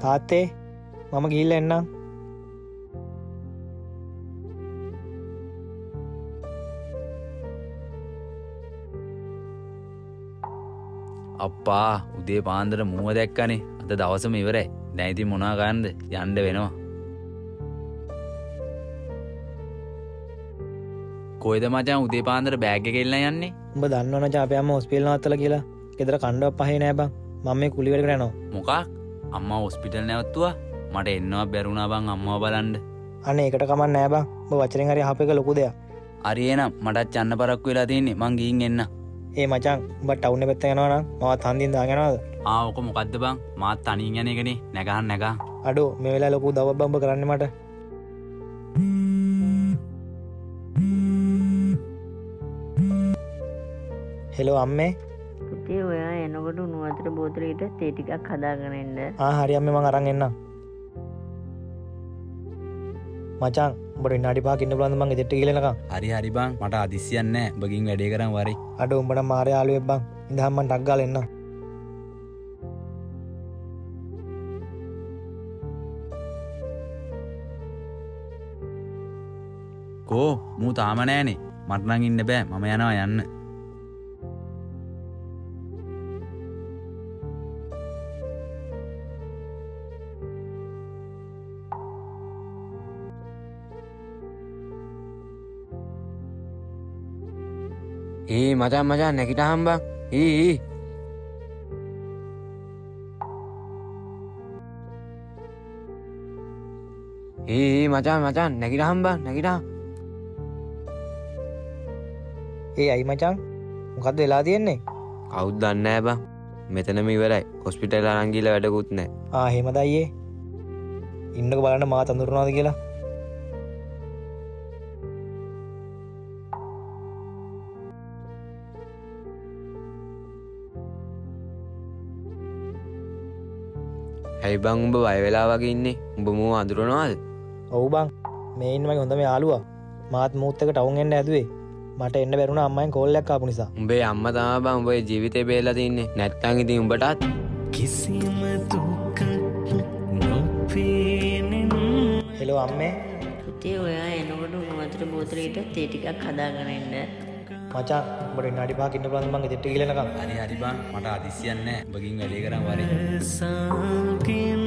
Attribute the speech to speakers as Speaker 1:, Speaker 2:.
Speaker 1: තාත්තේ මම ගිහිල්ලා එන්නම්.
Speaker 2: අප්පා උදේ පාන්දර මුව දැක්කනේ. අද දවසම ඉවරයි. දැන් ඉතින් මොනවා කරන්නද? යන්න වෙනවා. කොයිද මචං උදේ පාන්දර බෑග් එක එල්ලලා යන්නේ?
Speaker 1: උඹ දන්නවනේ චා අපේ අම්මා හොස්පිටල් නවත්තලා කියලා. ගෙදර කණ්ඩාවක් පහේ නෑ බං. මම මේ කුලි වැඩකට යනවා.
Speaker 2: මොකක්? අම්මා හොස්පිටල් නැවතුවා? මට එන්නවා බැරුණා බං අම්මව බලන්න.
Speaker 1: අනේ ඒකට කමක් නෑ බං. උඹ වචනෙන් හරි අහපු එක ලොකු දෙයක්.
Speaker 2: හරි එහෙනම් මටත් යන්න පරක්කු වෙලා තියෙන්නේ. මං ගිහින් එන්න.
Speaker 1: ඒ මචං උඹ ටවුන් එක පැත්තට යනවා නම් මමත් හන්දියෙන් දාගෙන යනවාද?
Speaker 2: ඔක මොකද්ද බං? මාත් තනියෙන් යන එකනේ. නැගහන්.
Speaker 1: අඩෝ මේ වෙලාවේ ලොකු දවස් බම්බ කරන්නේ මට. හෙලෝ අම්මේ.
Speaker 3: පුතේ ඔයා එනකොට උණු වතුර බෝතලෙට තේ ටිකක් හදාගෙන එන්න.
Speaker 1: හරි අම්මේ මං අරන් එන්නම්. මචං උඹට විනාඩි 5ක් ඉන්න පුළුවන්ද මං ගෙදරට ගිහලා එනකම්?
Speaker 2: හරි බං මට අදිස්සියක් නැහැ. උඹ ගින් වැඩේ කරන් වරේ.
Speaker 1: අඩෝ උඹට මාරේ යාළුවෙක් බං. ඉඳහම් මං ටක් ගාලා එන්නම්.
Speaker 2: කෝ මූ තාම නෑනේ. මට නම් ඉන්න බෑ. මම යනවා යන්න.
Speaker 4: මචන් නැගිටහම් බං. මචන් නැගිටහම් බං නැගිටහම්.
Speaker 1: අයි මචං මොකද්ද වෙලා තියෙන්නේ?
Speaker 4: කවුද දන්නේ නැහැ බං. මෙතනම ඉවරයි. හොස්පිටල් අරන් ගිහලා වැඩකුත් නැහැ.
Speaker 1: එහෙමද අයියේ? ඉන්නක බලන්න මාත් අඳුරනවාද කියලා.
Speaker 4: ඇයි බං උඹ බය වෙලා වගේ ඉන්නේ? උඹ මූ අඳුරනවාද?
Speaker 1: ඔව් බං. මේ ඉන්න මගේ හොඳම යාළුවා. මාත් මූත් එක ටවුන් එන්න ඇදුවේ. මට එන්න බැරුණා අම්මෙන් කෝල් එකක් ආපු නිසා.
Speaker 4: උඹේ අම්මා තමයි බං උඹේ ජීවිතේ බේරලා තින්නේ. නැත්තම් ඉතින් උඹටත්
Speaker 5: කිසිම දුකක් නොපේනෙන.
Speaker 1: හෙලෝ අම්මේ.
Speaker 3: පුතේ ඔයා එනකොට උණු වතුර බෝතලෙට තේ ටිකක් හදාගෙන එන්න.
Speaker 1: මචං උඹට විනාඩි 5ක් ඉන්න පුළුවන්ද මං ගෙදරට ගිහලා එනකම්?
Speaker 2: හරි බං මට අදිස්සියක් නැහැ. උඹ ගින් වැඩේ කරන් වරේ.
Speaker 5: සාගෙන